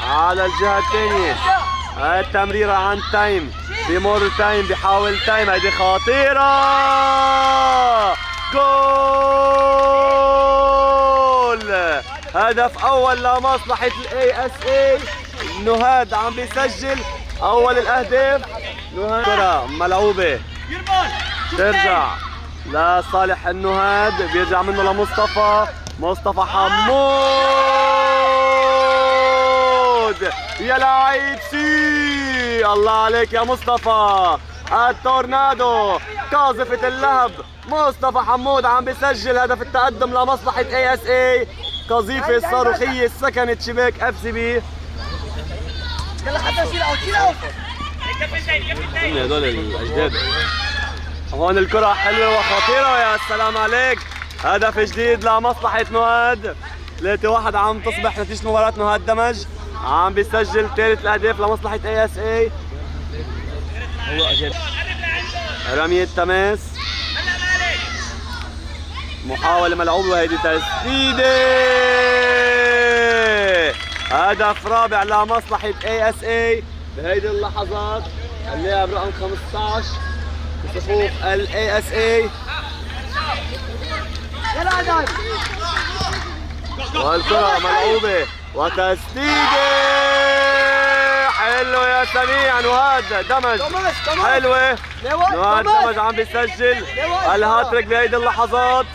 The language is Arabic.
على الجهة الثانية. التمريرة عن تايم، بمر تايم، بحاول تايم، هيدي خطيرة. جول! هدف أول لمصلحة الاي اس اي. نهاد عم بيسجل أول الأهداف. نهاد كرة ملعوبة ترجع لصالح النهاد، بيرجع منه لمصطفى. مصطفى حمود، يا لعيب سي، الله عليك يا مصطفى. التورنادو قاذفة اللهب، مصطفى حمود عم بيسجل هدف التقدم لمصلحة اي اس اي. قذيفة صاروخية سكنت شباك اف سي بي. يلا حتى شيل هدول الاجداد. هون الكرة حلوة وخطيرة، يا سلام عليك. هدف جديد لمصلحة نهاد. 3-1 عم تصبح نتيجة مباراة نهاد دمج. عم بيسجل ثالث الأهداف لمصلحة اي اس اي. رمية تماس، محاولة ملعوبة وهيدي تسديدة. هدف رابع لمصلحة اي اس اي بهيدي اللحظات. اللاعب رقم 15 بصفوف الاي اس اي. والكرة ملعوبة وتسديدة حلوة يا سميع. نهاد دمج حلوة. نهاد دمج عم بيسجل الهاتريك بهيدي اللحظات.